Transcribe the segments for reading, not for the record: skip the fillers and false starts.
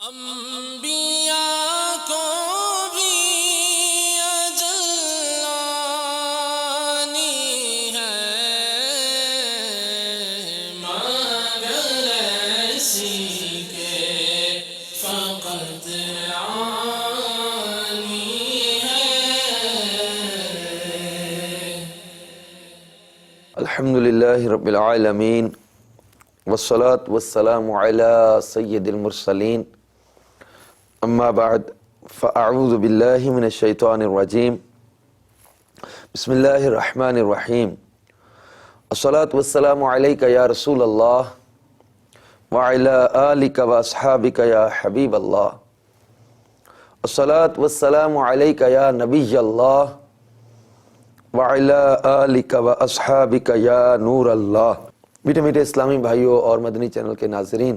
انبیاء کو بھی اجل آنی ہے، مگر ایسی کہ فقط آنی ہے۔ الحمدللہ رب العالمین والصلاة والسلام علی سید المرسلین، اما بعد فاعوذ باللہ من الشیطان الرجیم، بسم اللہ الرحمن الرحیم۔ الصلاة والسلام علیک یا رسول اللہ وعلی آلک واصحابک یا حبیب اللہ، الصلاة والسلام علیک یا نبی اللہ وعلی آلک واصحابک یا نور اللہ۔ میٹھے میٹھے اسلامی بھائیوں اور مدنی چینل کے ناظرین،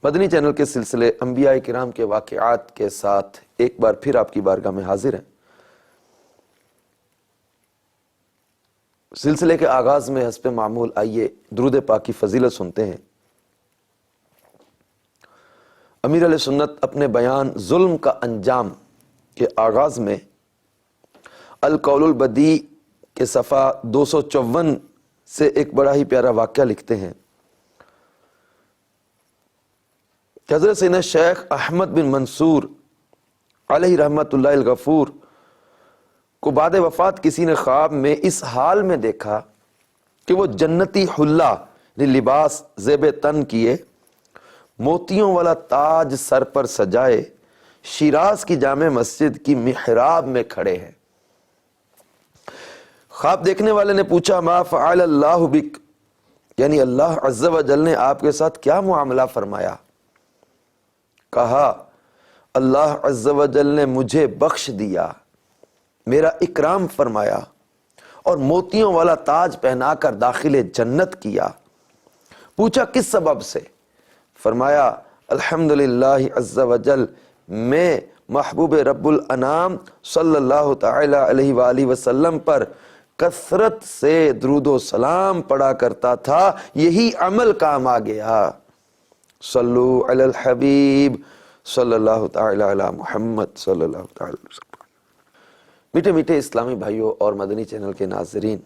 مدنی چینل کے سلسلے انبیاء کرام کے واقعات کے ساتھ ایک بار پھر آپ کی بارگاہ میں حاضر ہیں۔ سلسلے کے آغاز میں حسب معمول آئیے درود پاک کی فضیلت سنتے ہیں۔ امیر علیہ سنت اپنے بیان ظلم کا انجام کے آغاز میں القول البدیع کے صفحہ 254 سے ایک بڑا ہی پیارا واقعہ لکھتے ہیں کہ حضرت سیدنا شیخ احمد بن منصور علیہ رحمت اللہ الغفور کو بعد وفات کسی نے خواب میں اس حال میں دیکھا کہ وہ جنتی حلہ لباس زیب تن کیے، موتیوں والا تاج سر پر سجائے، شیراز کی جامع مسجد کی محراب میں کھڑے ہیں۔ خواب دیکھنے والے نے پوچھا ما فعل اللہ بک، یعنی اللہ عز و جل نے آپ کے ساتھ کیا معاملہ فرمایا؟ کہا اللہ عز و جل نے مجھے بخش دیا، میرا اکرام فرمایا اور موتیوں والا تاج پہنا کر داخل جنت کیا۔ پوچھا کس سبب سے؟ فرمایا الحمدللہ عز و جل، میں محبوب رب الانام صلی اللہ تعالی علیہ وآلہ وسلم پر کثرت سے درود و سلام پڑھا کرتا تھا، یہی عمل کام آ گیا۔ صلو علی الحبیب صلی اللہ تعالی علی محمد صلی اللہ تعالی علیہ وسلم۔ میٹھے میٹھے اسلامی بھائیوں اور مدنی چینل کے ناظرین،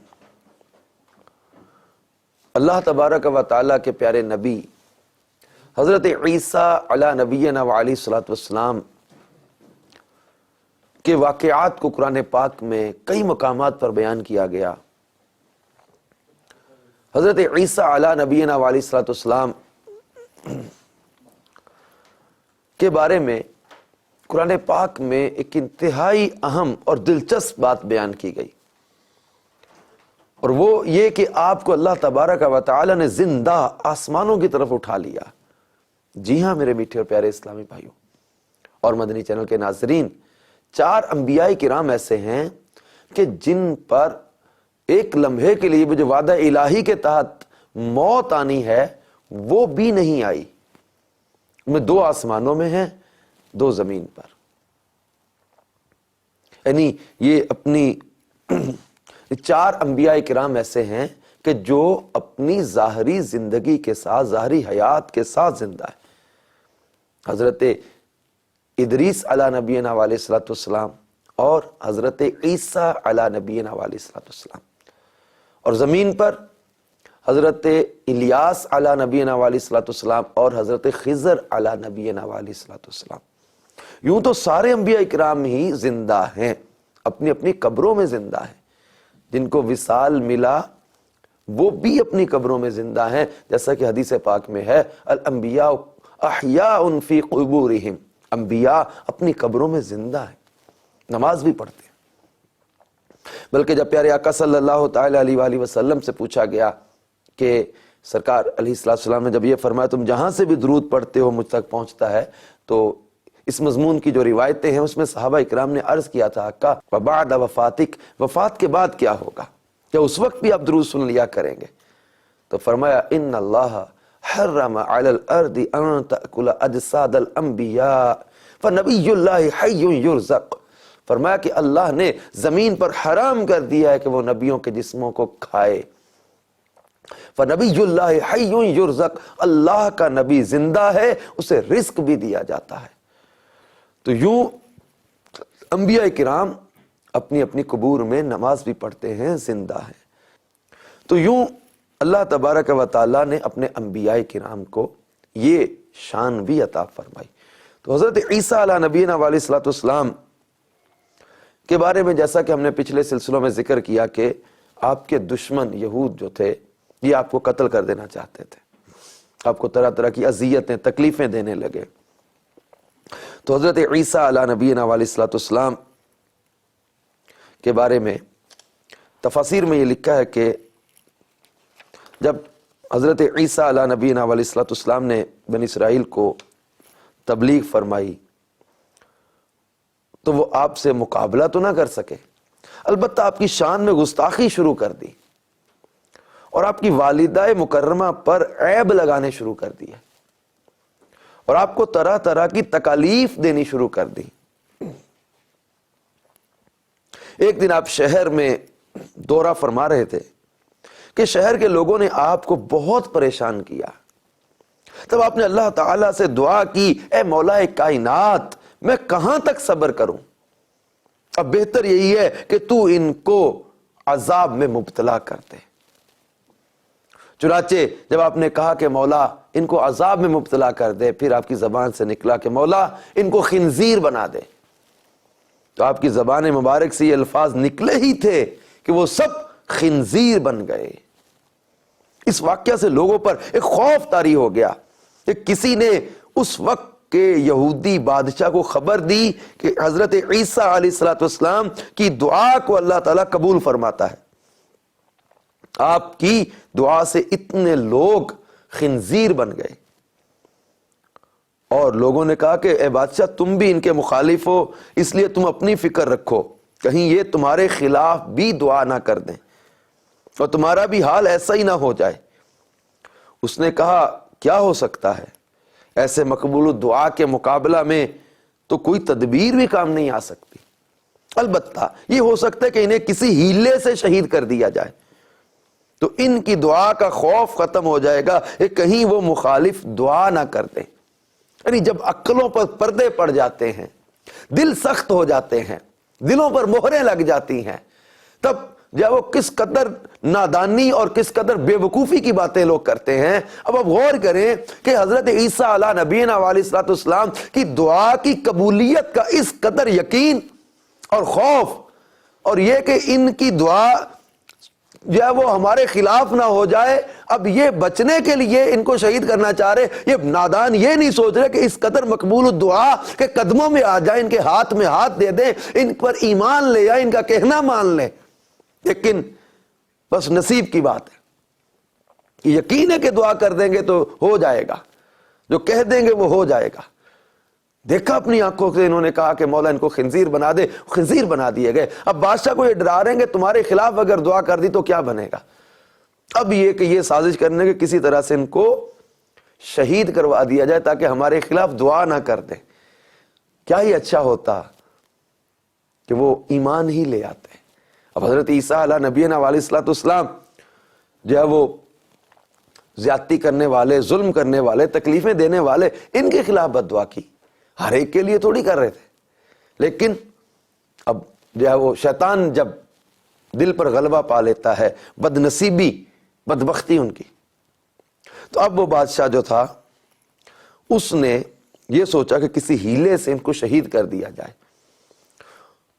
اللہ تبارک و تعالی کے پیارے نبی حضرت عیسیٰ علی نبینا وعلیہ الصلوۃ والسلام کے واقعات کو قرآن پاک میں کئی مقامات پر بیان کیا گیا۔ حضرت عیسیٰ علی نبینا وعلیہ الصلوۃ والسلام کے بارے میں قرآن پاک میں ایک انتہائی اہم اور دلچسپ بات بیان کی گئی، اور وہ یہ کہ آپ کو اللہ تبارک و تعالی نے زندہ آسمانوں کی طرف اٹھا لیا۔ جی ہاں میرے میٹھے اور پیارے اسلامی بھائیوں اور مدنی چینل کے ناظرین، 4 انبیاء کرام ایسے ہیں کہ جن پر ایک لمحے کے لیے جو وعدہ الہی کے تحت موت آنی ہے وہ بھی نہیں آئی۔ میں 2 آسمانوں میں ہیں، 2 زمین پر، یعنی یہ اپنی 4 انبیاء کرام ایسے ہیں کہ جو اپنی ظاہری زندگی کے ساتھ، ظاہری حیات کے ساتھ زندہ ہے۔ حضرت ادریس علی نبینا علیہ الصلوۃ والسلام اور حضرت عیسیٰ علی نبینا علیہ الصلوۃ والسلام، اور زمین پر حضرت الیاس علی نبینا علیہ الصلوۃ والسلام اور حضرت خضر علی نبینا علیہ الصلوۃ والسلام۔ یوں تو سارے انبیاء کرام ہی زندہ ہیں، اپنی اپنی قبروں میں زندہ ہیں۔ جن کو وصال ملا وہ بھی اپنی قبروں میں زندہ ہیں، جیسا کہ حدیث پاک میں ہے الانبیاء احیاء فی قبورہم، انبیاء اپنی قبروں میں زندہ ہیں، نماز بھی پڑھتے ہیں۔ بلکہ جب پیارے آقا صلی اللہ تعالی علیہ وآلہ وسلم سے پوچھا گیا کہ سرکار علیہ السلام نے جب یہ فرمایا تم جہاں سے بھی درود پڑھتے ہو مجھ تک پہنچتا ہے، تو اس مضمون کی جو روایتیں ہیں اس میں صحابہ اکرام نے عرض کیا تھا آقا وبعد وفاتک، وفات کے بعد کیا ہوگا؟ کیا اس وقت بھی آپ درود سن لیا کریں گے؟ تو فرمایا ان اللہ حرم علی الارض ان تأکل اجساد الانبیاء فنبی اللہ حی یرزق۔ فرمایا کہ اللہ نے زمین پر حرام کر دیا ہے کہ وہ نبیوں کے جسموں کو کھائے، فنبی اللہ حی یرزق، اللہ کا نبی زندہ ہے، اسے رزق بھی دیا جاتا ہے۔ تو یوں انبیاء کرام اپنی اپنی قبور میں نماز بھی پڑھتے ہیں، زندہ ہیں۔ تو یوں اللہ تبارک و تعالیٰ نے اپنے انبیاء کرام کو یہ شان بھی عطا فرمائی۔ تو حضرت عیسیٰ علیہ نبینا علیہ الصلوۃ والسلام کے بارے میں جیسا کہ ہم نے پچھلے سلسلوں میں ذکر کیا کہ آپ کے دشمن یہود جو تھے یہ آپ کو قتل کر دینا چاہتے تھے، آپ کو طرح طرح کی اذیتیں تکلیفیں دینے لگے۔ تو حضرت عیسیٰ علیہ نبینا علیہ الصلوۃ والسلام کے بارے میں تفاسیر میں یہ لکھا ہے کہ جب حضرت عیسیٰ علیہ نبینا علیہ الصلوۃ والسلام نے بنی اسرائیل کو تبلیغ فرمائی تو وہ آپ سے مقابلہ تو نہ کر سکے، البتہ آپ کی شان میں گستاخی شروع کر دی اور آپ کی والدہ مکرمہ پر عیب لگانے شروع کر دیے اور آپ کو طرح طرح کی تکالیف دینی شروع کر دی۔ ایک دن آپ شہر میں دورہ فرما رہے تھے کہ شہر کے لوگوں نے آپ کو بہت پریشان کیا۔ تب آپ نے اللہ تعالیٰ سے دعا کی، اے مولا کائنات، میں کہاں تک صبر کروں؟ اب بہتر یہی ہے کہ تو ان کو عذاب میں مبتلا کر دے۔ چنانچہ جب آپ نے کہا کہ مولا ان کو عذاب میں مبتلا کر دے، پھر آپ کی زبان سے نکلا کہ مولا ان کو خنزیر بنا دے۔ تو آپ کی زبان مبارک سے یہ الفاظ نکلے ہی تھے کہ وہ سب خنزیر بن گئے۔ اس واقعہ سے لوگوں پر ایک خوف طاری ہو گیا کہ کسی نے اس وقت کے یہودی بادشاہ کو خبر دی کہ حضرت عیسیٰ علیہ الصلوۃ والسلام کی دعا کو اللہ تعالیٰ قبول فرماتا ہے۔ آپ کی دعا سے اتنے لوگ خنزیر بن گئے اور لوگوں نے کہا کہ اے بادشاہ تم بھی ان کے مخالف ہو، اس لیے تم اپنی فکر رکھو، کہیں یہ تمہارے خلاف بھی دعا نہ کر دیں اور تمہارا بھی حال ایسا ہی نہ ہو جائے۔ اس نے کہا کیا ہو سکتا ہے، ایسے مقبول دعا کے مقابلہ میں تو کوئی تدبیر بھی کام نہیں آ سکتی، البتہ یہ ہو سکتا ہے کہ انہیں کسی ہیلے سے شہید کر دیا جائے تو ان کی دعا کا خوف ختم ہو جائے گا کہ کہیں وہ مخالف دعا نہ کر دیں۔ یعنی جب عقلوں پر پردے پڑ جاتے ہیں، دل سخت ہو جاتے ہیں، دلوں پر مہریں لگ جاتی ہیں، تب جب وہ کس قدر نادانی اور کس قدر بے وقوفی کی باتیں لوگ کرتے ہیں۔ اب آپ غور کریں کہ حضرت عیسیٰ علیہ نبینا علیہ الصلوۃ والسلام کی دعا کی قبولیت کا اس قدر یقین اور خوف، اور یہ کہ ان کی دعا جو ہے وہ ہمارے خلاف نہ ہو جائے، اب یہ بچنے کے لیے ان کو شہید کرنا چاہ رہے۔ یہ نادان یہ نہیں سوچ رہے کہ اس قدر مقبول دعا کے قدموں میں آ جائیں، ان کے ہاتھ میں ہاتھ دے دیں، ان پر ایمان لے آئیں، ان کا کہنا مان لیں، لیکن بس نصیب کی بات ہے، یقین ہے کہ دعا کر دیں گے تو ہو جائے گا، جو کہہ دیں گے وہ ہو جائے گا۔ دیکھا اپنی آنکھوں سے، انہوں نے کہا کہ مولا ان کو خنزیر بنا دے، خنزیر بنا دیے گئے۔ اب بادشاہ کو یہ ڈرا رہے ہیں کہ تمہارے خلاف اگر دعا کر دی تو کیا بنے گا۔ اب یہ کہ یہ سازش کرنے کے کسی طرح سے ان کو شہید کروا دیا جائے تاکہ ہمارے خلاف دعا نہ کر دیں۔ کیا ہی اچھا ہوتا کہ وہ ایمان ہی لے آتے۔ اب حضرت عیسیٰ علیہ نبینا علیہ الصلوۃ والسلام جو ہے وہ زیادتی کرنے والے، ظلم کرنے والے، تکلیفیں دینے والے، ان کے خلاف بد دعا کی، ہر ایک کے لیے تھوڑی کر رہے تھے، لیکن اب جو ہے وہ شیطان جب دل پر غلبہ پا لیتا ہے، بد نصیبی، بدبختی ان کی، تو اب وہ بادشاہ جو تھا اس نے یہ سوچا کہ کسی ہیلے سے ان کو شہید کر دیا جائے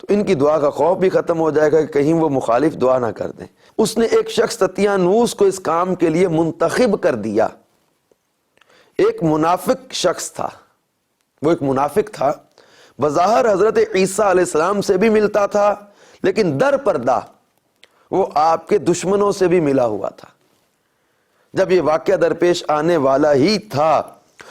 تو ان کی دعا کا خوف بھی ختم ہو جائے گا کہ کہیں وہ مخالف دعا نہ کر دیں۔ اس نے ایک شخص تطیانوس کو اس کام کے لیے منتخب کر دیا۔ ایک منافق شخص تھا، وہ ایک منافق تھا، بظاہر حضرت عیسیٰ علیہ السلام سے بھی ملتا تھا، لیکن در پردہ وہ آپ کے دشمنوں سے بھی ملا ہوا تھا۔ جب یہ واقعہ درپیش آنے والا ہی تھا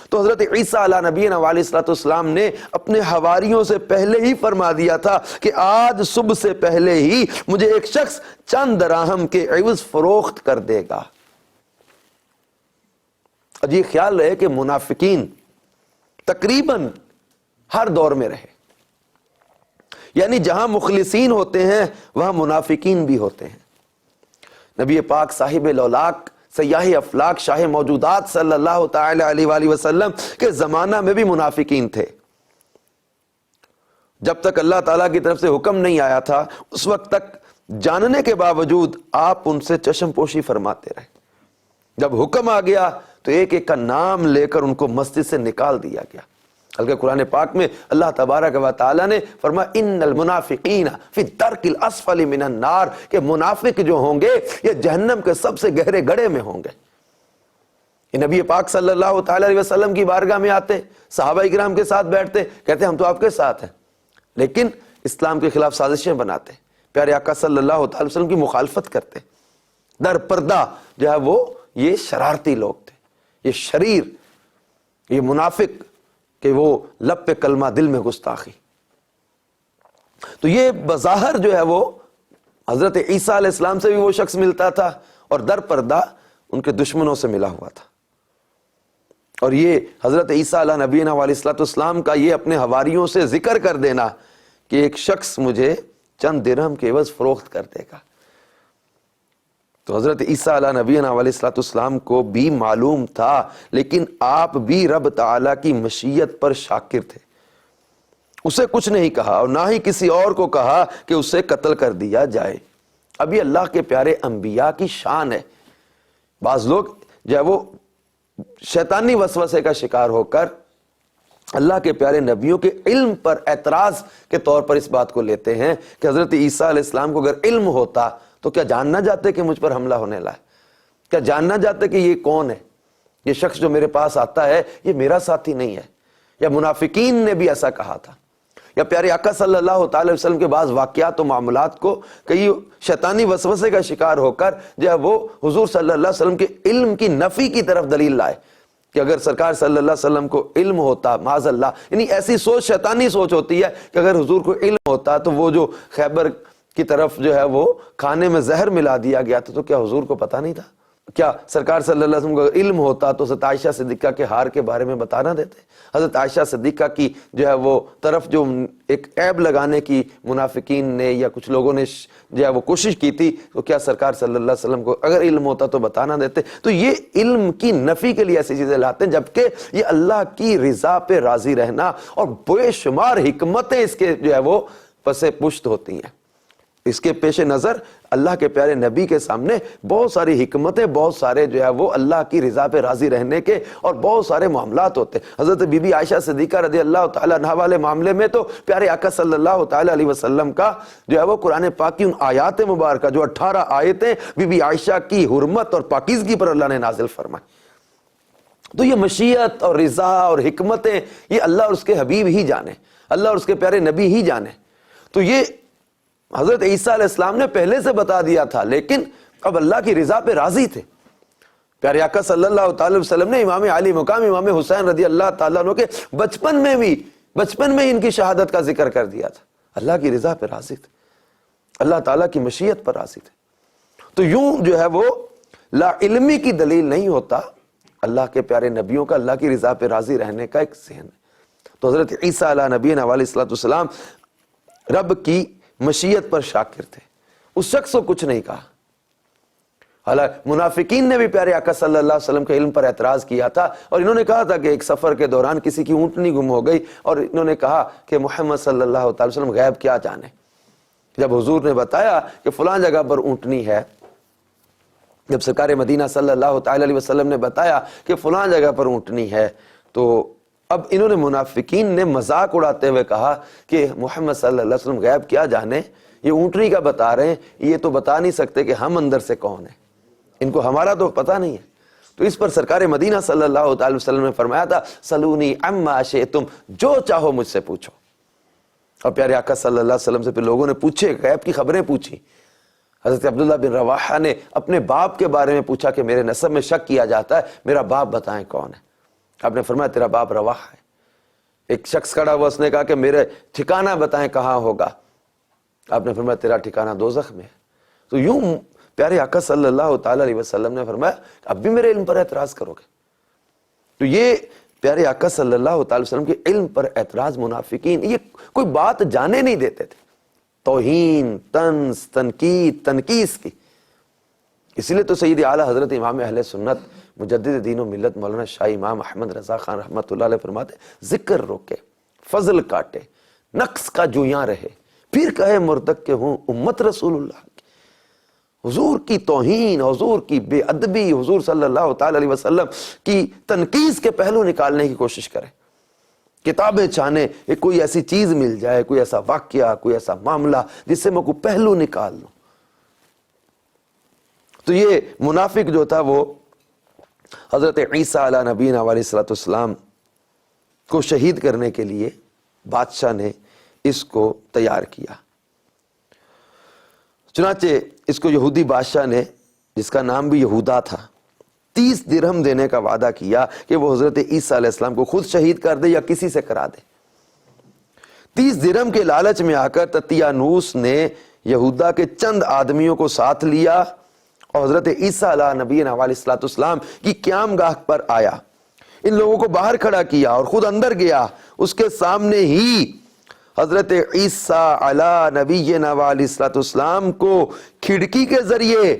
تو حضرت عیسیٰ علیہ نبینا علیہ الصلوۃ والسلام نے اپنے حواریوں سے پہلے ہی فرما دیا تھا کہ آج صبح سے پہلے ہی مجھے ایک شخص چند دراہم کے عوض فروخت کر دے گا۔ عجیب خیال رہے کہ منافقین تقریباً ہر دور میں رہے، یعنی جہاں مخلصین ہوتے ہیں وہاں منافقین بھی ہوتے ہیں۔ نبی پاک صاحب لولاک سیاح افلاک شاہ موجودات صلی اللہ تعالی علیہ وآلہ وسلم کے زمانہ میں بھی منافقین تھے. جب تک اللہ تعالیٰ کی طرف سے حکم نہیں آیا تھا اس وقت تک جاننے کے باوجود آپ ان سے چشم پوشی فرماتے رہے. جب حکم آ گیا تو ایک ایک کا نام لے کر ان کو مسجد سے نکال دیا گیا. بلکہ قرآن پاک میں اللہ تبارک و تعالیٰ نے فرمایا ان المنافقین فی الدرک الاسفل من النار، کہ منافق جو ہوں گے یہ جہنم کے سب سے گہرے گڑھے میں ہوں گے. یہ نبی پاک صلی اللہ تعالی علیہ وسلم کی بارگاہ میں آتے، صحابہ کرام کے ساتھ بیٹھتے، کہتے ہم تو آپ کے ساتھ ہیں، لیکن اسلام کے خلاف سازشیں بناتے، پیارے آقا صلی اللہ تعالی وسلم کی مخالفت کرتے. در پردہ جو ہے وہ یہ شرارتی لوگ تھے، یہ شریر، یہ منافق کہ وہ لب پہ کلمہ دل میں گستاخی. تو یہ بظاہر جو ہے وہ حضرت عیسیٰ علیہ السلام سے بھی وہ شخص ملتا تھا اور در پردہ ان کے دشمنوں سے ملا ہوا تھا. اور یہ حضرت عیسیٰ علیہ نبینا علیہ الصلوۃ والسلام کا یہ اپنے حواریوں سے ذکر کر دینا کہ ایک شخص مجھے چند درہم کے عوض فروخت کر دے گا. تو حضرت عیسیٰ علیہ نبینا علیہ الصلوۃ والسلام کو بھی معلوم تھا، لیکن آپ بھی رب تعالیٰ کی مشیت پر شاکر تھے. اسے کچھ نہیں کہا اور نہ ہی کسی اور کو کہا کہ اسے قتل کر دیا جائے. اب یہ اللہ کے پیارے انبیاء کی شان ہے. بعض لوگ جو ہے وہ شیطانی وسوسے کا شکار ہو کر اللہ کے پیارے نبیوں کے علم پر اعتراض کے طور پر اس بات کو لیتے ہیں کہ حضرت عیسیٰ علیہ السلام کو اگر علم ہوتا تو کیا جاننا چاہتے کہ مجھ پر حملہ ہونے لائے؟ کیا جاننا چاہتے کہ یہ کون ہے؟ یہ شخص جو میرے پاس آتا ہے یہ میرا ساتھی نہیں ہے. یا منافقین نے بھی ایسا کہا تھا. یا پیارے آقا صلی اللہ تعالی وسلم کے بعض واقعات و معاملات کو کئی شیطانی وسوسے کا شکار ہو کر جو ہے وہ حضور صلی اللہ علیہ وسلم کے علم کی نفی کی طرف دلیل لائے کہ اگر سرکار صلی اللہ علیہ وسلم کو علم ہوتا، معاذ اللہ، یعنی ایسی سوچ شیطانی سوچ ہوتی ہے کہ اگر حضور کو علم ہوتا تو وہ جو خیبر کی طرف جو ہے وہ کھانے میں زہر ملا دیا گیا تھا تو کیا حضور کو پتہ نہیں تھا؟ کیا سرکار صلی اللہ علیہ وسلم کو علم ہوتا تو حضرت عائشہ صدیقہ کے ہار کے بارے میں بتا نہ دیتے؟ حضرت عائشہ صدیقہ کی جو ہے وہ طرف جو ایک عیب لگانے کی منافقین نے یا کچھ لوگوں نے جو ہے وہ کوشش کی تھی، تو کیا سرکار صلی اللہ علیہ وسلم کو اگر علم ہوتا تو بتا نہ دیتے؟ تو یہ علم کی نفی کے لیے ایسی چیزیں لاتے ہیں، جبکہ یہ اللہ کی رضا پہ راضی رہنا اور بے شمار حکمتیں اس کے جو ہے وہ پس پشت ہوتی ہیں. اس کے پیش نظر اللہ کے پیارے نبی کے سامنے بہت ساری حکمتیں، بہت سارے جو ہے وہ اللہ کی رضا پہ راضی رہنے کے اور بہت سارے معاملات ہوتے ہیں. حضرت بی بی عائشہ صدیقہ رضی اللہ تعالیٰ عنہا والے معاملے میں تو پیارے آقا صلی اللہ تعالیٰ علیہ وسلم کا جو ہے وہ قرآن پاک کی ان آیات مبارکہ جو 18 آیتیں بی بی عائشہ کی حرمت اور پاکیزگی پر اللہ نے نازل فرمائی. تو یہ مشیت اور رضا اور حکمتیں یہ اللہ اور اس کے حبیب ہی جانے، اللہ اور اس کے پیارے نبی ہی جانے. تو یہ حضرت عیسیٰ علیہ السلام نے پہلے سے بتا دیا تھا، لیکن اب اللہ کی رضا پہ راضی تھے. پیارے آقا صلی اللہ تعالی وسلم نے امام علی مقام امام حسین رضی اللہ تعالیٰ عنہ کے بچپن میں ان کی شہادت کا ذکر کر دیا تھا. اللہ کی رضا پہ راضی تھے، اللہ تعالیٰ کی مشیت پر راضی تھے. تو یوں جو ہے وہ لا علمی کی دلیل نہیں ہوتا اللہ کے پیارے نبیوں کا اللہ کی رضا پہ راضی رہنے کا ایک ذہن ہے. تو حضرت عیسیٰ علیہ نبینا علیہ الصلوۃ والسلام رب کی مشیت پر شاکر تھے. اس شخص کو کچھ نہیں کہا. حالانکہ منافقین نے بھی پیارے آقا صلی اللہ علیہ وسلم کے علم پر اعتراض کیا تھا اور انہوں نے کہا تھا کہ ایک سفر کے دوران کسی کی اونٹنی گم ہو گئی اور انہوں نے کہا کہ محمد صلی اللہ تعالی وسلم غیب کیا جانے. جب حضور نے بتایا کہ فلاں جگہ پر اونٹنی ہے، جب سرکار مدینہ صلی اللہ تعالی علیہ وسلم نے بتایا کہ فلاں جگہ پر اونٹنی ہے، تو اب انہوں نے منافقین نے مذاق اڑاتے ہوئے کہا کہ محمد صلی اللہ علیہ وسلم غیب کیا جانے، یہ اونٹنی کا بتا رہے ہیں، یہ تو بتا نہیں سکتے کہ ہم اندر سے کون ہیں، ان کو ہمارا تو پتہ نہیں ہے. تو اس پر سرکار مدینہ صلی اللہ تعالی وسلم نے فرمایا تھا سلونی عما شئتم، جو چاہو مجھ سے پوچھو. اور پیارے آقا صلی اللہ علیہ وسلم سے پھر لوگوں نے پوچھے، غیب کی خبریں پوچھی. حضرت عبداللہ بن رواحہ نے اپنے باپ کے بارے میں پوچھا کہ میرے نسب میں شک کیا جاتا ہے، میرا باپ بتائیں کون ہے. آپ نے فرمایا تیرا باپ رواحہ ہے. ایک شخص کھڑا ہوا، اس نے کہا کہ میرے ٹھکانہ بتائیں کہاں ہوگا. آپ نے فرمایا تیرا ٹھکانہ دوزخ میں ہے. تو یوں پیارے آقا صلی اللہ تعالی علیہ وسلم نے فرمایا اب بھی میرے علم پر اعتراض کرو گے. تو یہ پیارے آقا صلی اللہ تعالی وسلم کے علم پر اعتراض منافقین یہ کوئی بات جانے نہیں دیتے تھے. توہین، طنز، تنقید، تنقیص کی اسی لیے تو سید اعلیٰ حضرت امام اہل سنت مجدد دین و ملت مولانا شاہ امام احمد رضا خان رحمۃ اللہ علیہ فرماتے ذکر روکے، فضل کاٹے، نقص کا جویاں رہے، پھر کہے مرتک کے ہوں امت رسول اللہ کی۔ حضور کی توہین، حضور کی بے ادبی، حضور صلی اللہ تعالی علیہ وسلم کی تنقیص کے پہلو نکالنے کی کوشش کرے، کتابیں چاہنے کوئی ایسی چیز مل جائے، کوئی ایسا واقعہ، کوئی ایسا معاملہ جس سے میں کوئی پہلو نکال لوں۔ تو یہ منافق جو تھا وہ حضرت عیسیٰ علیہ نبینا علیہ الصلوۃ والسلام کو شہید کرنے کے لیے بادشاہ نے اس کو تیار کیا۔ چنانچہ اس کو یہودی بادشاہ نے، جس کا نام بھی یہودا تھا، 30 درہم دینے کا وعدہ کیا کہ وہ حضرت عیسیٰ علیہ السلام کو خود شہید کر دے یا کسی سے کرا دے۔ 30 درہم کے لالچ میں آ کر تتیانوس نے یہودا کے چند آدمیوں کو ساتھ لیا اور حضرت عیسیٰ علیہ نبینا علیہ الصلوۃ والسلام کی قیام گاہ پر آیا، ان لوگوں کو باہر کھڑا کیا اور خود اندر گیا۔ اس کے سامنے ہی حضرت عیسیٰ علیہ نبینا علیہ الصلوۃ والسلام کو کھڑکی کے ذریعے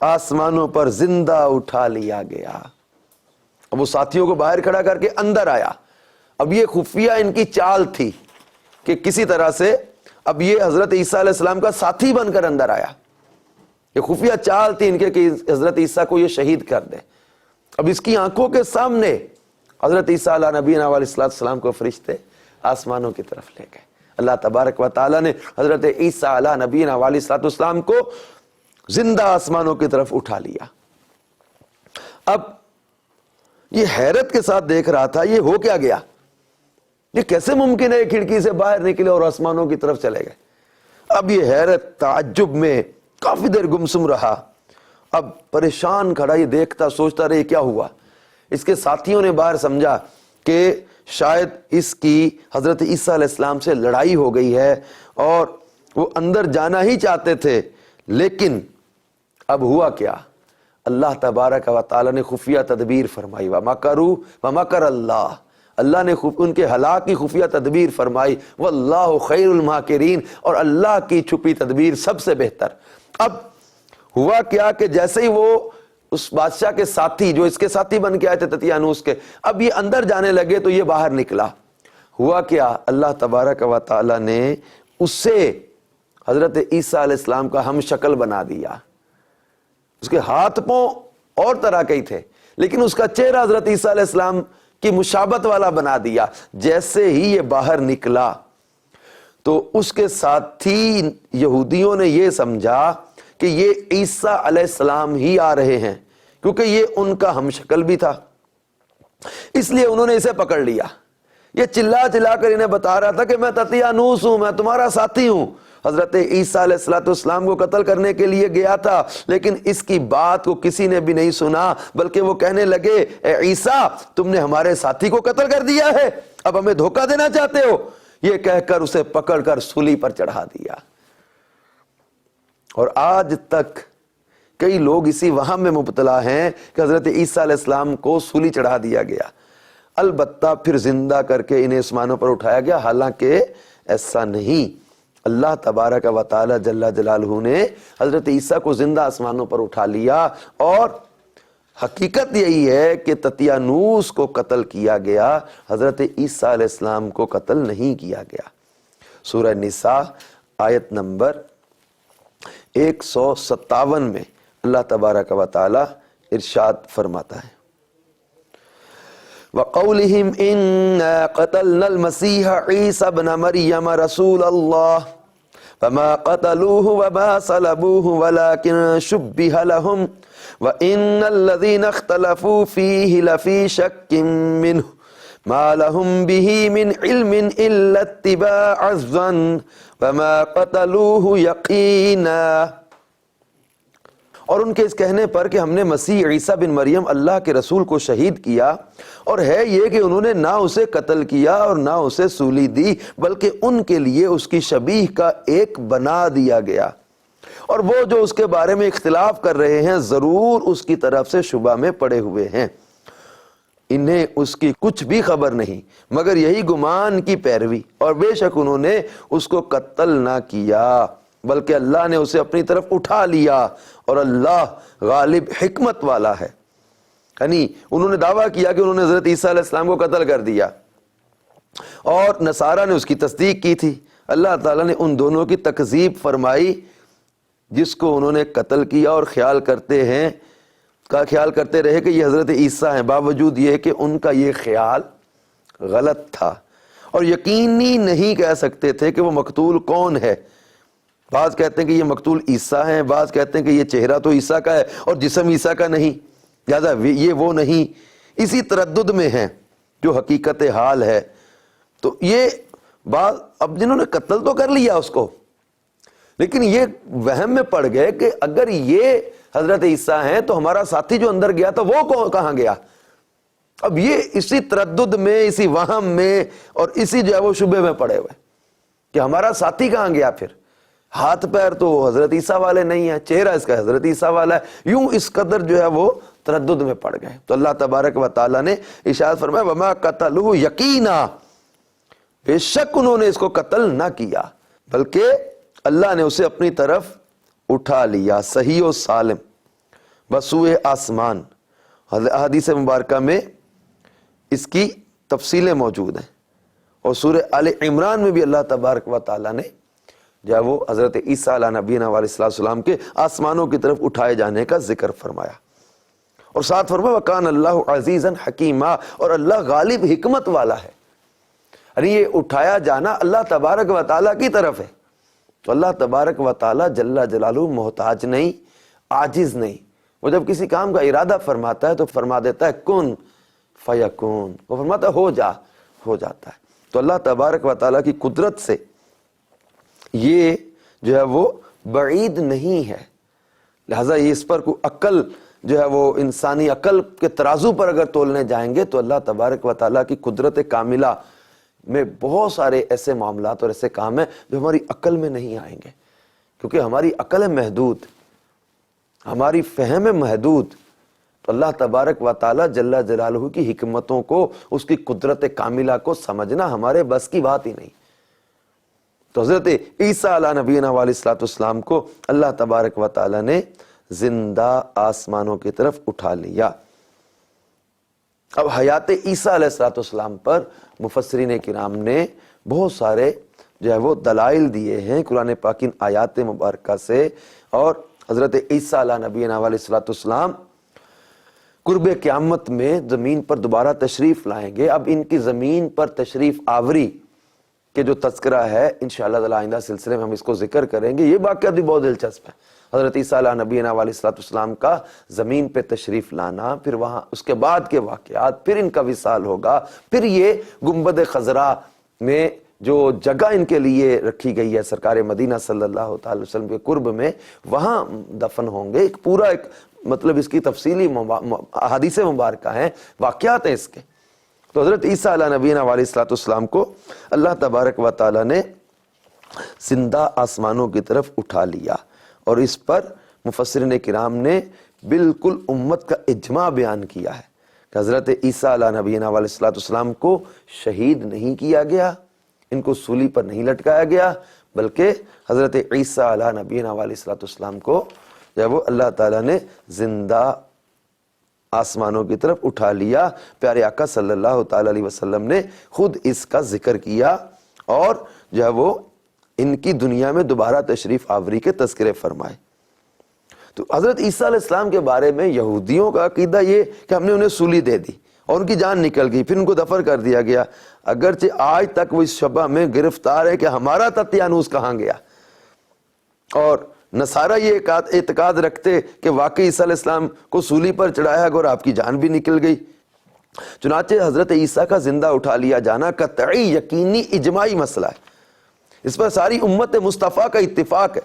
آسمانوں پر زندہ اٹھا لیا گیا۔ اب وہ ساتھیوں کو باہر کھڑا کر کے اندر آیا۔ اب یہ خفیہ ان کی چال تھی کہ کسی طرح سے اب یہ حضرت عیسیٰ علیہ السلام کا ساتھی بن کر اندر آیا۔ یہ خفیہ چال تھی ان کے کہ حضرت عیسیٰ کو یہ شہید کر دے۔ اب اس کی آنکھوں کے سامنے حضرت عیسیٰ علیہ نبینا علیہ السلام کو فرشتے آسمانوں کی طرف لے گئے۔ اللہ تبارک و تعالیٰ نے حضرت عیسیٰ علیہ نبینا علیہ السلام کو زندہ آسمانوں کی طرف اٹھا لیا۔ اب یہ حیرت کے ساتھ دیکھ رہا تھا یہ ہو کیا گیا، یہ کیسے ممکن ہے کھڑکی سے باہر نکلے اور آسمانوں کی طرف چلے گئے۔ اب یہ حیرت تعجب میں کافی دیر گمسم رہا، اب پریشان کھڑا یہ دیکھتا سوچتا رہے کیا ہوا۔ اس کے ساتھیوں نے باہر سمجھا کہ شاید اس کی حضرت عیسیٰ علیہ السلام سے لڑائی ہو گئی ہے اور وہ اندر جانا ہی چاہتے تھے، لیکن اب ہوا کیا، اللہ تبارک و تعالی نے خفیہ تدبیر فرمائی، وَمَكَرُوا وَمَكَرَ اللَّهُ، اللہ نے ان کے ہلاک کی خفیہ تدبیر فرمائی، واللہ خیر الماکرین، اور اللہ کی چھپی تدبیر سب سے بہتر۔ اب ہوا کیا کہ جیسے ہی وہ اس بادشاہ کے ساتھی جو اس کے ساتھی بن کے آئے تھے تتیانوس کے، اب یہ اندر جانے لگے تو یہ باہر نکلا۔ ہوا کیا، اللہ تبارک و تعالی نے اسے حضرت عیسیٰ علیہ السلام کا ہم شکل بنا دیا۔ اس کے ہاتھ پاؤں اور طرح کے ہی تھے لیکن اس کا چہرہ حضرت عیسیٰ علیہ السلام کی مشابہت والا بنا دیا۔ جیسے ہی یہ باہر نکلا تو اس کے ساتھی یہودیوں نے یہ سمجھا کہ یہ عیسیٰ علیہ السلام ہی آ رہے ہیں، کیونکہ یہ ان کا ہم شکل بھی تھا، اس لیے انہوں نے اسے پکڑ لیا۔ یہ چلا چلا کر انہیں بتا رہا تھا کہ میں تتیانوس ہوں، میں تمہارا ساتھی ہوں، حضرت عیسیٰ علیہ السلام کو قتل کرنے کے لیے گیا تھا، لیکن اس کی بات کو کسی نے بھی نہیں سنا، بلکہ وہ کہنے لگے اے عیسیٰ تم نے ہمارے ساتھی کو قتل کر دیا ہے، اب ہمیں دھوکہ دینا چاہتے ہو، یہ کہہ کر اسے پکڑ کر سولی پر چڑھا دیا۔ اور آج تک کئی لوگ اسی وہم میں مبتلا ہیں کہ حضرت عیسیٰ علیہ السلام کو سولی چڑھا دیا گیا، البتہ پھر زندہ کر کے انہیں آسمانوں پر اٹھایا گیا، حالانکہ ایسا نہیں۔ اللہ تبارک و تعالی جل جلالہ نے حضرت عیسیٰ کو زندہ آسمانوں پر اٹھا لیا، اور حقیقت یہی ہے کہ تتیانوس کو قتل کیا گیا، حضرت عیسیٰ علیہ السلام کو قتل نہیں کیا گیا۔ سورہ نساء آیت نمبر 157 میں اللہ تبارک و تعالی ارشاد فرماتا ہے وَقَوْلِهِمْ إِنَّا قَتَلْنَا الْمَسِيحَ عِيسَى ابْنَ مَرْيَمَ رَسُولَ اللَّهِ وَمَا قَتَلُوهُ وَمَا صَلَبُوهُ وَلَكِنْ شُبِّهَ لَهُمْ وَإِنَّ الَّذِينَ اخْتَلَفُوا فِيهِ لَفِي شَكٍّ مِّنْهُ مَا لَهُمْ بِهِ مِنْ عِلْمٍ إِلَّا اتِّبَاعَ الظَّنِّ وَمَا قَتَلُوهُ يَقِينًا۔ اور ان کے اس کہنے پر کہ ہم نے مسیح عیسیٰ بن مریم اللہ کے رسول کو شہید کیا، اور ہے یہ کہ انہوں نے نہ اسے قتل کیا اور نہ اسے سولی دی، بلکہ ان کے لیے اس کی شبیہ کا ایک بنا دیا گیا، اور وہ جو اس کے بارے میں اختلاف کر رہے ہیں ضرور اس کی طرف سے شبہ میں پڑے ہوئے ہیں، انہیں اس کی کچھ بھی خبر نہیں مگر یہی گمان کی پیروی، اور بے شک انہوں نے اس کو قتل نہ کیا بلکہ اللہ نے اسے اپنی طرف اٹھا لیا، اور اللہ غالب حکمت والا ہے۔ یعنی انہوں نے دعویٰ کیا کہ انہوں نے حضرت عیسیٰ علیہ السلام کو قتل کر دیا، اور نصارہ نے اس کی تصدیق کی تھی۔ اللہ تعالیٰ نے ان دونوں کی تکذیب فرمائی، جس کو انہوں نے قتل کیا اور خیال کرتے رہے کہ یہ حضرت عیسیٰ ہیں، باوجود یہ کہ ان کا یہ خیال غلط تھا، اور یقینی نہیں کہہ سکتے تھے کہ وہ مقتول کون ہے۔ بعض کہتے ہیں کہ یہ مقتول عیسیٰ ہیں، بعض کہتے ہیں کہ یہ چہرہ تو عیسیٰ کا ہے اور جسم عیسیٰ کا نہیں، لہٰذا یہ وہ نہیں، اسی تردد میں ہیں جو حقیقت حال ہے۔ تو یہ بعض اب جنہوں نے قتل تو کر لیا اس کو، لیکن یہ وہم میں پڑ گئے کہ اگر یہ حضرت عیسیٰ ہیں تو ہمارا ساتھی جو اندر گیا تھا وہ کہاں گیا؟ اب یہ اسی تردد میں، اسی وہم میں اور اسی جو ہے وہ شبہ میں پڑے ہوئے کہ ہمارا ساتھی کہاں گیا، پھر ہاتھ پیر تو حضرت عیسیٰ والے نہیں ہیں، چہرہ اس کا حضرت عیسیٰ والا ہے، یوں اس قدر جو ہے وہ تردد میں پڑ گئے۔ تو اللہ تبارک و تعالیٰ نے ارشاد فرمایا وما قتلوہ یقینا، بے شک انہوں نے اس کو قتل نہ کیا، بلکہ اللہ نے اسے اپنی طرف اٹھا لیا صحیح و سالم بسوئے آسمان۔ حدیث مبارکہ میں اس کی تفصیلیں موجود ہیں، اور سورہ آل عمران میں بھی اللہ تبارک و تعالیٰ نے جو ہے وہ حضرت عیسیٰ علیہ نبینا علیہ السلام کے آسمانوں کی طرف اٹھائے جانے کا ذکر فرمایا، اور ساتھ فرمایا وَكَانَ اللَّهُ عَزِيزًا حَكِيمًا، اور اللہ غالب حکمت والا ہے۔ یعنی یہ اٹھایا جانا اللہ تبارک و تعالیٰ کی طرف ہے، تو اللہ تبارک و تعالیٰ جل جلالہ محتاج نہیں، عاجز نہیں۔ وہ جب کسی کام کا ارادہ فرماتا ہے تو فرما دیتا ہے کن فیکون، وہ فرماتا ہے ہو جا، ہو جاتا ہے۔ تو اللہ تبارک و تعالیٰ کی قدرت سے یہ جو ہے وہ بعید نہیں ہے، لہٰذا یہ اس پر کوئی عقل جو ہے وہ انسانی عقل کے ترازو پر اگر تولنے جائیں گے تو اللہ تبارک و تعالیٰ کی قدرت کاملہ میں بہت سارے ایسے معاملات اور ایسے کام ہیں جو ہماری عقل میں نہیں آئیں گے، کیونکہ ہماری عقل ہے محدود، ہماری فہم ہے محدود۔ تو اللہ تبارک و تعالیٰ جل جلالہ کی حکمتوں کو، اس کی قدرت کاملہ کو سمجھنا ہمارے بس کی بات ہی نہیں۔ تو حضرت عیسیٰ علیہ نبینا علیہ السلام کو اللہ تبارک و تعالیٰ نے زندہ آسمانوں کی طرف اٹھا لیا۔ اب حیات عیسیٰ علیہ السلام پر مفسرین کرام نے بہت سارے جو ہے وہ دلائل دیے ہیں قرآن پاک ان آیات مبارکہ سے، اور حضرت عیسیٰ علیہ نبینا علیہ السلام قرب قیامت میں زمین پر دوبارہ تشریف لائیں گے۔ اب ان کی زمین پر تشریف آوری کہ جو تذکرہ ہے انشاءاللہ تعالی آئندہ سلسلے میں ہم اس کو ذکر کریں گے، یہ واقعہ بھی بہت دلچسپ ہے۔ حضرت عیسیٰ علیہ نبینا علیہ السلام کا زمین پہ تشریف لانا، پھر وہاں اس کے بعد کے واقعات، پھر ان کا وصال ہوگا، پھر یہ گنبد خضرا میں جو جگہ ان کے لیے رکھی گئی ہے سرکار مدینہ صلی اللہ تعالی وسلم کے قرب میں، وہاں دفن ہوں گے۔ ایک پورا ایک مطلب اس کی تفصیلی احادیث مبارکہ ہیں، واقعات ہیں اس کے۔ تو حضرت عیسیٰ علیہ نبینا علیہ السلام کو اللہ تبارک و تعالیٰ نے زندہ آسمانوں کی طرف اٹھا لیا، اور اس پر مفسرین کرام نے بالکل امت کا اجماع بیان کیا ہے کہ حضرت عیسیٰ علیہ نبینا علیہ السلام کو شہید نہیں کیا گیا، ان کو سولی پر نہیں لٹکایا گیا، بلکہ حضرت عیسیٰ علیہ نبینا علیہ السلام کو جب وہ اللہ تعالیٰ نے زندہ آسمانوں کی طرف اٹھا لیا۔ پیارے آقا صلی اللہ تعالی علیہ وسلم نے خود اس کا ذکر کیا، اور جو ہے وہ ان کی دنیا میں دوبارہ تشریف آوری کے تذکرے فرمائے۔ تو حضرت عیسیٰ علیہ السلام کے بارے میں یہودیوں کا عقیدہ یہ کہ ہم نے انہیں سولی دے دی اور ان کی جان نکل گئی، پھر ان کو دفن کر دیا گیا، اگرچہ آج تک وہ اس شبہ میں گرفتار ہے کہ ہمارا تتیانوس کہاں گیا۔ اور نصارہ یہ اعتقاد رکھتے کہ واقعی عیسیٰ علیہ السلام کو سولی پر چڑھایا گیا اور آپ کی جان بھی نکل گئی۔ چنانچہ حضرت عیسیٰ کا زندہ اٹھا لیا جانا قطعی یقینی اجماعی مسئلہ ہے، اس پر ساری امت مصطفیٰ کا اتفاق ہے۔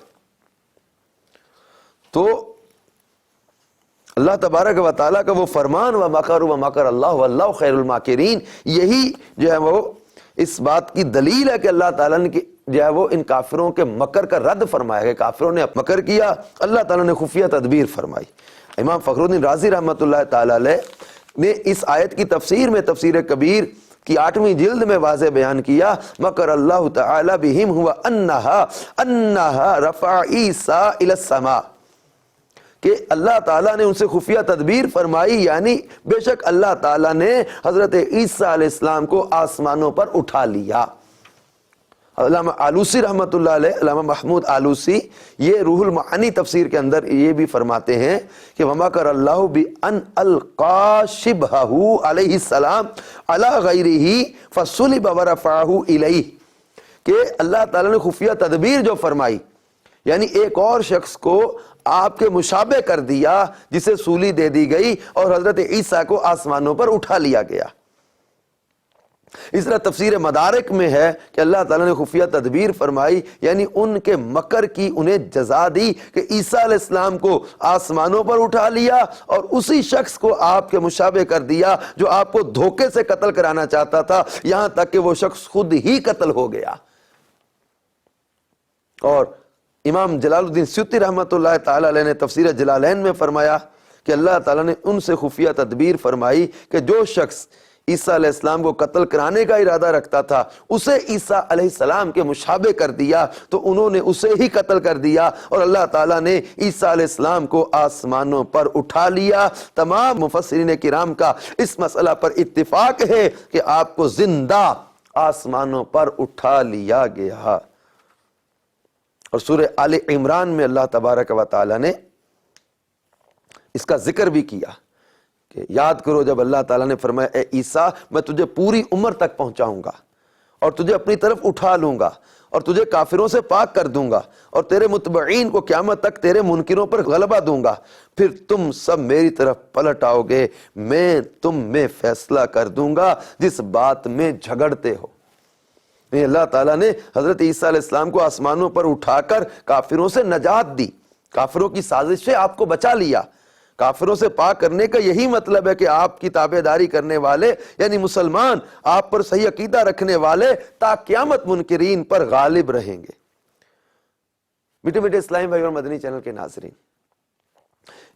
تو اللہ تبارک و تعالیٰ کا وہ فرمان وَمَكَرُوا وَمَكَرَ اللَّهُ وَاللَّهُ خَيْرُ الْمَاكِرِينَ، یہی جو ہے وہ اس بات کی دلیل ہے کہ اللہ تعالیٰ نے جو ہے وہ ان کافروں کے مکر کا رد فرمایا کہ کافروں نے مکر کیا، اللہ تعالیٰ نے خفیہ تدبیر فرمائی۔ امام فخر الدین رازی رحمۃ اللہ تعالی علیہ نے اس آیت کی تفسیر میں تفسیر کبیر کی 8ویں جلد میں واضح بیان کیا، مکر اللہ تعالی بہم ہوا انہا رفع عیسیٰ الی السماء، کہ اللہ تعالیٰ نے ان سے خفیہ تدبیر فرمائی، یعنی بے شک اللہ تعالیٰ نے حضرت عیسیٰ علیہ السلام کو آسمانوں پر اٹھا لیا۔ علامہ آلوسی رحمۃ اللہ علیہ، علامہ محمود آلوسی، یہ روح المعانی تفسیر کے اندر یہ بھی فرماتے ہیں کہ وَمَكَرَ اللَّهُ بِأَنْ أَلْقَى شِبْهَهُ علیہ السلام عَلَى غَيْرِهِ فَصُلِبَ وَرَفَعَهُ إِلَيْهِ، کہ اللہ تعالیٰ نے خفیہ تدبیر جو فرمائی، یعنی ایک اور شخص کو آپ کے مشابہ کر دیا جسے سولی دے دی گئی اور حضرت عیسیٰ کو آسمانوں پر اٹھا لیا گیا۔ اس طرح تفسیر مدارک میں ہے کہ اللہ تعالیٰ نے خفیہ تدبیر فرمائی، یعنی ان کے مکر کی انہیں جزا دی کہ عیسیٰ علیہ السلام کو آسمانوں پر اٹھا لیا اور اسی شخص کو آپ کے مشابہ کر دیا جو آپ کو دھوکے سے قتل کرانا چاہتا تھا، یہاں تک کہ وہ شخص خود ہی قتل ہو گیا۔ اور امام جلال الدین سیوطی رحمۃ اللہ تعالی علیہ نے تفسیر جلالین میں فرمایا کہ اللہ تعالیٰ نے ان سے خفیہ تدبیر فرمائی کہ جو شخص عیسیٰ علیہ السلام کو قتل کرانے کا ارادہ رکھتا تھا اسے عیسیٰ علیہ السلام کے مشابہ کر دیا تو انہوں نے اسے ہی قتل کر دیا، اور اللہ تعالیٰ نے عیسیٰ علیہ السلام کو آسمانوں پر اٹھا لیا۔ تمام مفسرین کرام کا اس مسئلہ پر اتفاق ہے کہ آپ کو زندہ آسمانوں پر اٹھا لیا گیا۔ اور سورہ آل عمران میں اللہ تبارک و تعالی نے اس کا ذکر بھی کیا کہ یاد کرو جب اللہ تعالیٰ نے فرمایا اے عیسیٰ میں تجھے پوری عمر تک پہنچاؤں گا اور تجھے اپنی طرف اٹھا لوں گا اور تجھے کافروں سے پاک کر دوں گا اور تیرے متبعین کو قیامت تک تیرے منکروں پر غلبہ دوں گا، پھر تم سب میری طرف پلٹ آؤ گے، میں تم میں فیصلہ کر دوں گا جس بات میں جھگڑتے ہو۔ اللہ تعالیٰ نے حضرت عیسیٰ علیہ السلام کو آسمانوں پر اٹھا کر کافروں سے نجات دی، کافروں کی سازش سے آپ کو بچا لیا۔ کافروں سے پاک کرنے کا یہی مطلب ہے کہ آپ کی تابعداری کرنے والے یعنی مسلمان، آپ پر صحیح عقیدہ رکھنے والے تا قیامت منکرین پر غالب رہیں گے۔ میٹھے میٹھے اسلامی بھائی اور مدنی چینل کے ناظرین،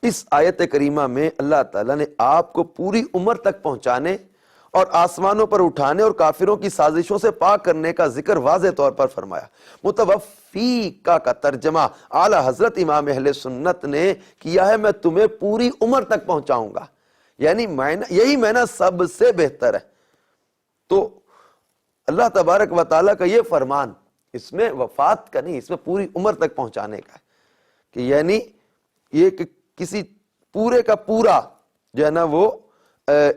اس آیت کریمہ میں اللہ تعالیٰ نے آپ کو پوری عمر تک پہنچانے اور آسمانوں پر اٹھانے اور کافروں کی سازشوں سے پاک کرنے کا ذکر واضح طور پر فرمایا۔ متوفی کا ترجمہ اعلی حضرت امام اہل سنت نے کیا ہے میں تمہیں پوری عمر تک پہنچاؤں گا، یعنی یہی معنی سب سے بہتر ہے۔ تو اللہ تبارک و تعالیٰ کا یہ فرمان اس میں وفات کا نہیں، اس میں پوری عمر تک پہنچانے کا ہے، کہ یعنی یہ کہ کسی پورے کا پورا جو ہے نا وہ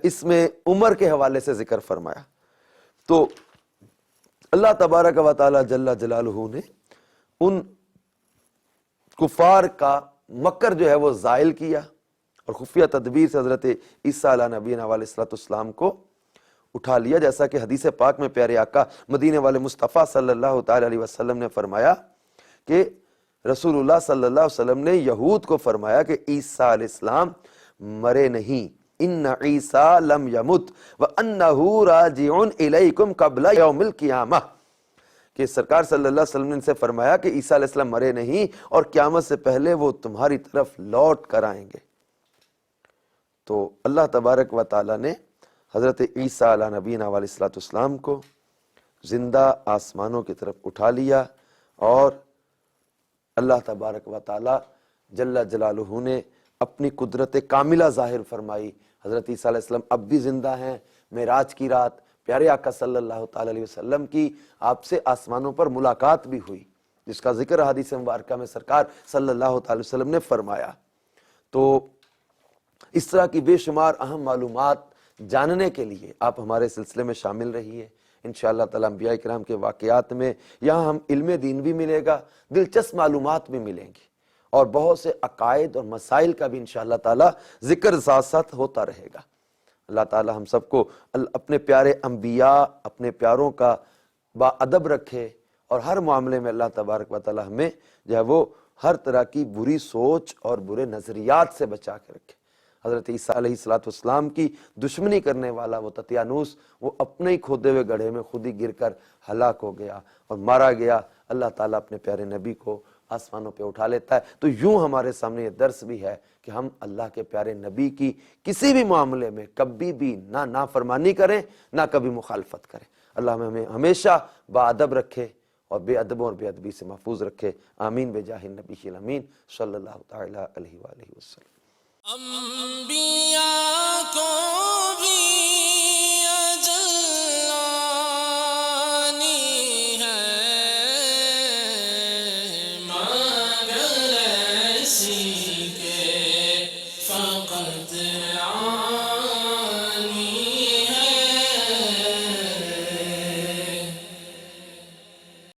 اس میں عمر کے حوالے سے ذکر فرمایا۔ تو اللہ تبارک و تعالی جل جلالہ نے ان کفار کا مکر جو ہے وہ زائل کیا اور خفیہ تدبیر سے حضرت عیسیٰ علیہ نبینا علیہ الصلوۃ والسلام کو اٹھا لیا، جیسا کہ حدیث پاک میں پیارے آقا مدینے والے مصطفیٰ صلی اللہ تعالی علیہ وسلم نے فرمایا کہ رسول اللہ صلی اللہ علیہ وسلم نے یہود کو فرمایا کہ عیسیٰ علیہ السلام مرے نہیں، ان عیسیٰ لم یمت وانہ راجع الیکم قبل یوم القیامہ، کہ سرکار صلی اللہ علیہ وسلم نے ان سے فرمایا کہ عیسیٰ علیہ السلام مرے نہیں اور قیامت سے پہلے وہ تمہاری طرف لوٹ کر آئیں گے۔ تو اللہ تبارک و تعالی نے حضرت عیسیٰ علیہ نبینا علیہ الصلوۃ والسلام کو زندہ آسمانوں کی طرف اٹھا لیا، اور اللہ تبارک و تعالی جل جلالہ نے اپنی قدرت کاملہ ظاہر فرمائی۔ حضرت عیسیٰ علیہ السلام اب بھی زندہ ہیں۔ معراج کی رات پیارے آقا صلی اللہ تعالی علیہ وسلم کی آپ سے آسمانوں پر ملاقات بھی ہوئی، جس کا ذکر حدیث مبارکہ میں سرکار صلی اللہ تعالی وسلم نے فرمایا۔ تو اس طرح کی بے شمار اہم معلومات جاننے کے لیے آپ ہمارے سلسلے میں شامل رہیے۔ انشاءاللہ تعالی انبیاء کرام کے واقعات میں یہاں ہم علم دین بھی ملے گا، دلچسپ معلومات بھی ملیں گی، اور بہت سے عقائد اور مسائل کا بھی انشاءاللہ تعالی ذکر ساتھ ساتھ ہوتا رہے گا۔ اللہ تعالی ہم سب کو اپنے پیارے انبیاء، اپنے پیاروں کا با ادب رکھے، اور ہر معاملے میں اللہ تبارک و تعالی ہمیں جو ہے وہ ہر طرح کی بری سوچ اور برے نظریات سے بچا کے رکھے۔ حضرت عیسیٰ علیہ الصلوۃ والسلام کی دشمنی کرنے والا وہ تطیانوس، وہ اپنے ہی کھودے ہوئے گڑھے میں خود ہی گر کر ہلاک ہو گیا اور مارا گیا۔ اللہ تعالیٰ اپنے پیارے نبی کو آسمانوں پہ اٹھا لیتا ہے۔ تو یوں ہمارے سامنے یہ درس بھی ہے کہ ہم اللہ کے پیارے نبی کی کسی بھی معاملے میں کبھی بھی نہ نافرمانی کریں، نہ کبھی مخالفت کریں۔ اللہ ہمیں ہمیشہ باادب رکھے اور بے ادبوں اور بے ادبی سے محفوظ رکھے۔ آمین بجاہ النبی الامین صلی اللہ تعالی علیہ وآلہ وسلم۔ انبیاء کو بھی